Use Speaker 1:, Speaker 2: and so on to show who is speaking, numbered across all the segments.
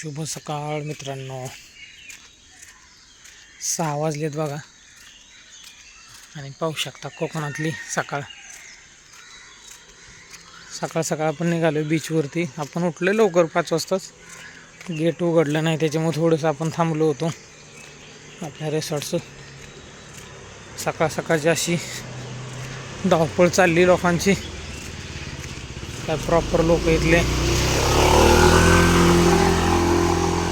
Speaker 1: शुभ सकाळ मित्रांनो. 6 वाजलेत बघा आणि पाहू शकता कोकणातली सकाळ सकाळ आपण निघालो बीचवरती. आपण उठले लवकर 5 वाजताच. गेट उघडलं नाही त्याच्यामुळे थोडंसं आपण थांबलो होतो आपल्या रिसॉर्टचं. सकाळची अशी धावपळ चालली लोकांची. काय प्रॉपर लोक इथले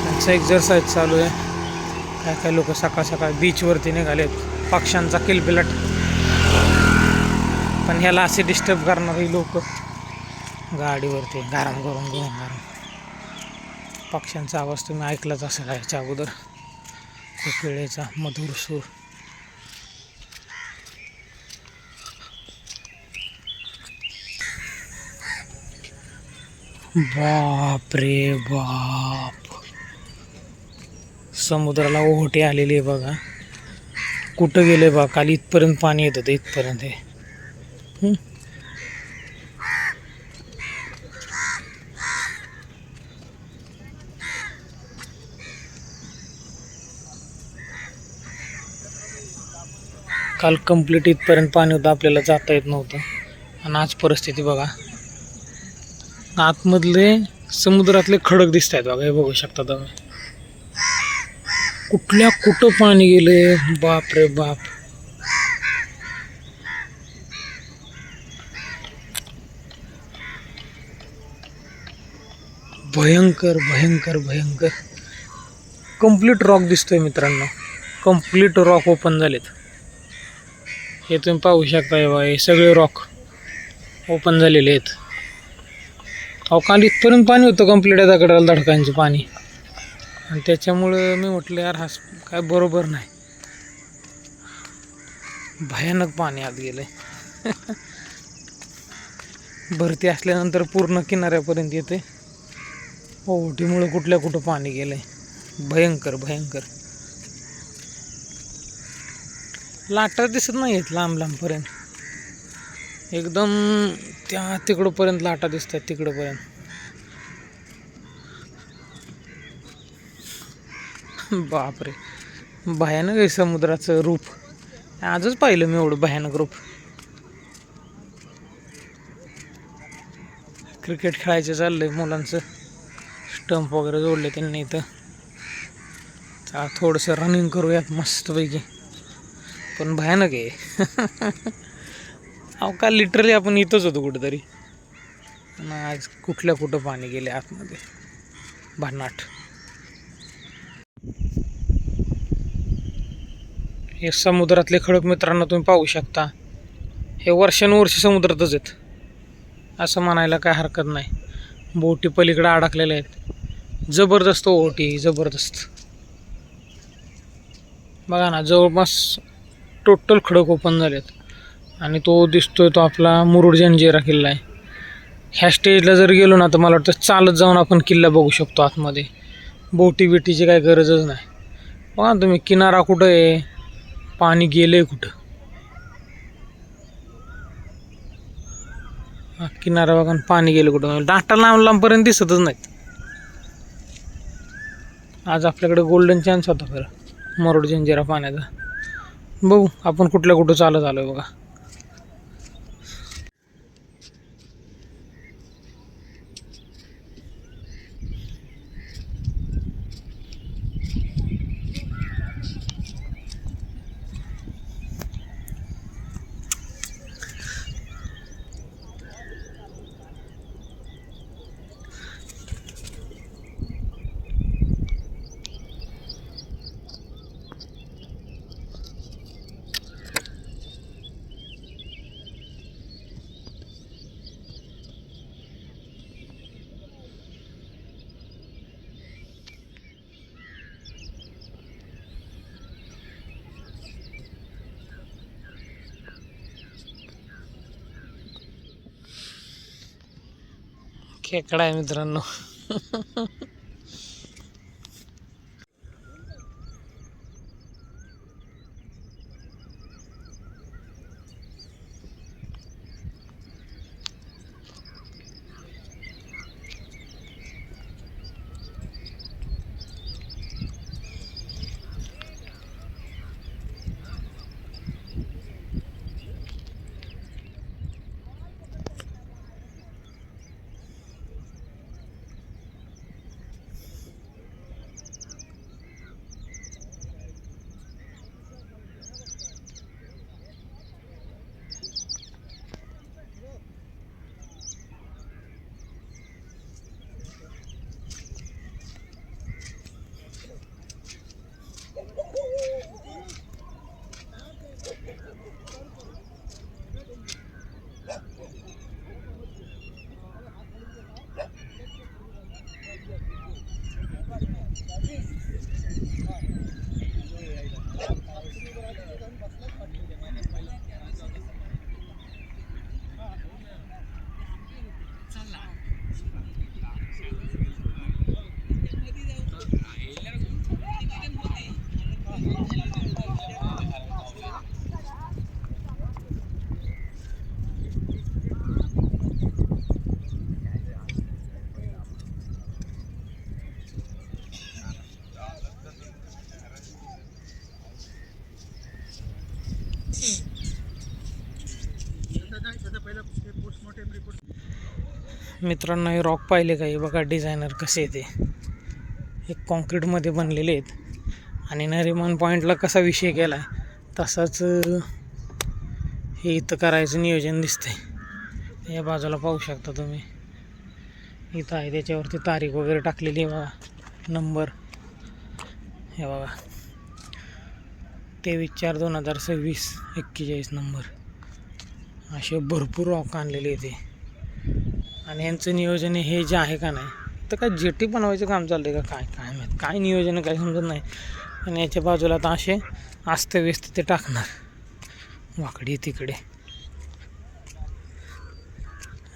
Speaker 1: त्यांचा एक्झरसाईज चालू आहे. काय लोक सकाळ बीचवरती निघालेत. पक्ष्यांचा किलबिलाट. पण ह्याला असे डिस्टर्ब करणारी लोक गाडीवरती गरम करून पक्ष्यांचा आवाज तुम्ही ऐकलाच असेल याच्या अगोदर. खूप वेळेचा मधुर सूर. बाप रे बाप, समुद्राला ओहोटी आलेली आहे बघा. कुठं गेले बा, काल इथपर्यंत पाणी येत होतं, इथपर्यंत आहे. काल कंप्लीट इथपर्यंत पाणी होतं, आपल्याला जाता येत नव्हतं. आणि आज परिस्थिती बघा. आतमधले समुद्रातले खडक दिसत आहेत बघा, हे बघू शकता तुम्ही. कुठं पाणी गेले, बाप रे बाप. भयंकर भयंकर भयंकर. कंप्लीट रॉक दिसतोय मित्रांनो. कंप्लीट रॉक ओपन झालेत. हे तुम्ही पाहू शकता. हे सगळे रॉक ओपन झालेले आहेत. अहो काल इथपर्यंत पाणी होतं कंप्लीट आहे दगडाला धडकांचे पाणी. आणि त्याच्यामुळं मी म्हटलं यार हा काय बरोबर नाही. भयानक पाणी आत गेलंय. भरती असल्यानंतर पूर्ण किनाऱ्यापर्यंत येते. ओहोटीमुळे कुठं पाणी गेलंय. भयंकर भयंकर. लाटा दिसत नाही आहेत लांबपर्यंत. एकदम त्या तिकडपर्यंत लाटा दिसतात, तिकडपर्यंत. बापरे, भयानक आहे समुद्राचं रूप. आजच पाहिलं मी एवढं भयानक रूप. क्रिकेट खेळायचं चाललंय मुलांचं. स्टंप वगैरे जोडले त्यांनी इथं. थोडंसं रनिंग करूयात मस्तपैकी. पण भयानक आहे. अहो का लिटरली आपण इथंच होतो कुठेतरी. आज कुठं पाणी गेले आतमध्ये. भन्नाट. हे समुद्रातले खडक मित्रांनो तुम्ही पाहू शकता. हे वर्षानुवर्ष समुद्रातच आहेत असं म्हणायला काय हरकत नाही. बोटी पलीकडे अडकलेल्या आहेत. जबरदस्त ओहोटी, जबरदस्त. बघा ना, जवळपास टोटल खडक ओपन झालेत. आणि तो दिसतोय तो आपला मुरुड जंजिरा किल्ला आहे. ह्या स्टेजला जर गेलो ना तर मला वाटतं चालत जाऊन आपण किल्ला बघू शकतो आतमध्ये. बोटीची काही गरजच नाही. बघा तुम्ही, किनारा कुठं आहे, पाणी गेलंय कुठं. किनारा बघा, पाणी गेलं कुठं. डाटा लांबपर्यंत दिसतच नाहीत. आज आपल्याकडे गोल्डन चान्स होता खरं मुरुड जंजिरा पाण्याचा. बघू आपण कुठं चालत आलोय बघा. खेकडा आहे मित्रांनो. मित्रांनो हे रॉक पाहिले का? हे बघा डिझायनर कसे येते, हे कॉन्क्रीटमध्ये बनलेले आहेत आणि नरिमन पॉईंटला कसा विषय केला आहे तसाच हे इथं करायचं नियोजन दिसतंय. या बाजूला पाहू शकता तुम्ही, इथं आहे त्याच्यावरती तारीख वगैरे टाकलेली आहे बघा, नंबर हे बघा 23/4/2026 41 नंबर. असे भरपूर रॉक आणलेले येते आणि यांचं नियोजन हे जे आहे का नाही तर काय जेटी बनवायचं काम चाललं आहे का काय माहीत, काय नियोजन काही समजत नाही. आणि याच्या बाजूला आता असे अस्तव्यस्त ते टाकणार वाकडी तिकडे,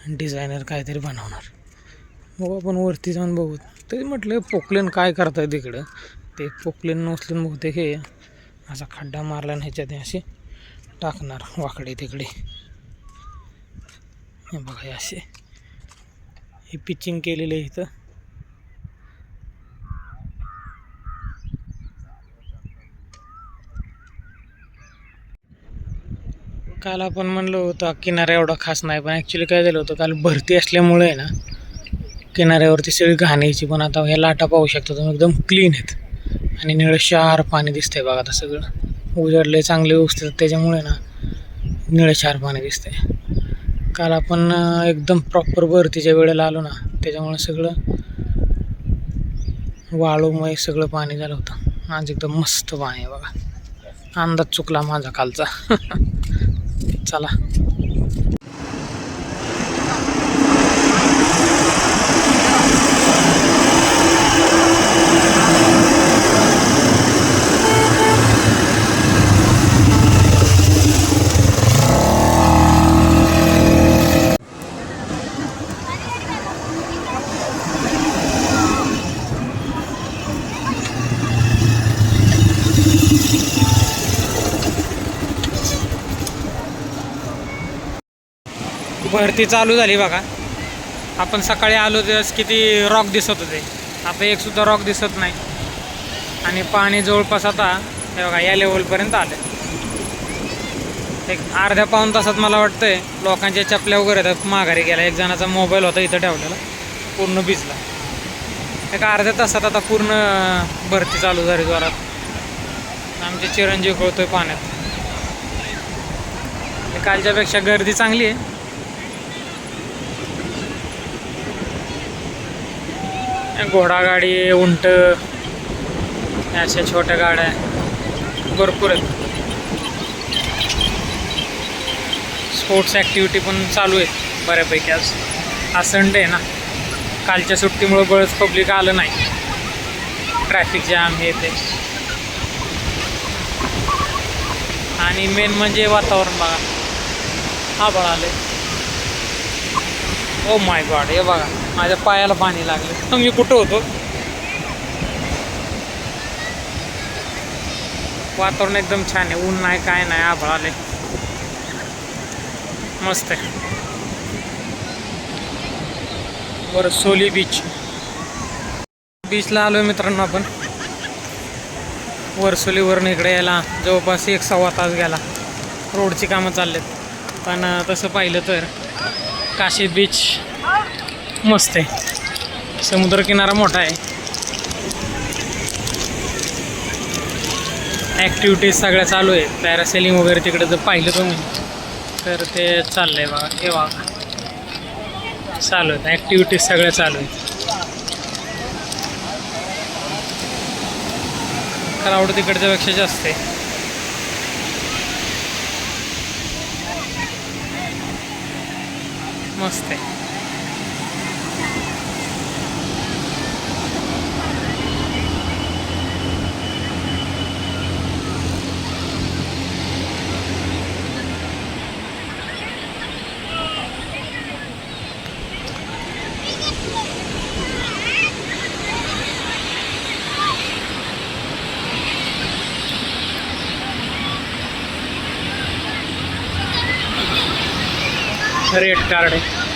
Speaker 1: डिझायनर काहीतरी बनवणार. बघू आपण वरती जाऊन बघू. तरी म्हटलं पोकलेन काय करताय तिकडं, ते पोकलेन उचलून बघते हे असा खड्डा मारला आणि ह्याच्यात असे टाकणार वाकडे तिकडे. हे बघा हे असे हे पिचिंग केलेलं आहे इथं. काल आपण म्हणलो होतं किनारा एवढा खास नाही, पण ॲक्च्युली काय झालं होतं काल भरती असल्यामुळे आहे ना किनाऱ्यावरती सगळी घाण यायची. पण आता ह्या लाटा पाहू शकता तुम्ही एकदम क्लीन आहेत आणि निळशार पाणी दिसतंय बघा. आता सगळं उजडले चांगले व्यवस्थित त्याच्यामुळे ना निळशार पाणी दिसतंय. काल आपण एकदम प्रॉपर भरतीच्या वेळेला आलो ना त्याच्यामुळे सगळं वाळूमय सगळं पाणी झालं होतं. आज एकदम मस्त पाणी आहे बघा. अंदाज चुकला माझा कालचा. चला भरती चालू झाली बघा. आपण सकाळी आलो तेव्हा किती रॉक दिसत होते, आता एक सुद्धा रॉक दिसत नाही. आणि पाणी जवळपास आता हे बघा या लेवलपर्यंत आलं. एक अर्ध्या पाऊण तासात मला वाटतंय लोकांच्या चपल्या वगैरे माघारी गेला. एक जणाचा मोबाईल होता इथं ठेवलेला, पूर्ण भिजला. एक अर्ध्या तासात आता पूर्ण भरती चालू झाली जोरात. आमचे चिरंजीव कळतोय पाण्यात. कालच्यापेक्षा गर्दी चांगली आहे. घोडागाडी, उंट, अशा छोट्या गाड्या भरपूर आहेत. स्पोर्ट्स ॲक्टिव्हिटी पण चालू आहेत बऱ्यापैकी. आज संडे आहे ना, कालच्या सुट्टीमुळं बरंच पब्लिक आलं नाही. ट्रॅफिक जॅम हे ते. आणि मेन म्हणजे वातावरण बघा, आभाळ आले. ओ माय गॉड, हे बघा माझ्या पायाला पाणी लागलं. मी कुठं होतो. वातावरण एकदम छान आहे, ऊन नाही काय नाही, आभाळ आले, मस्त आहे. वरसोली बीचला आलो आहे मित्रांनो आपण. वरसोलीवरून इकडे यायला जवळपास 1-1.25 तास गेला. रोडची कामं चाललेत, पण तसं पाहिलं तर काशी बीच मस्त आहे. समुद्रकिनारा मोठा आहे. ॲक्टिव्हिटीज सगळ्या चालू आहे. पॅरासेलिंग वगैरे तिकडे जर पाहिलं तुम्ही तर ते चाललं आहे बघा. हे बघा चालू आहेत ॲक्टिव्हिटीज सगळ्या चालू आहेत. क्राऊड तिकडच्या पेक्षा जास्त आहे. मस्त आहे. रेड कार्ड आहे.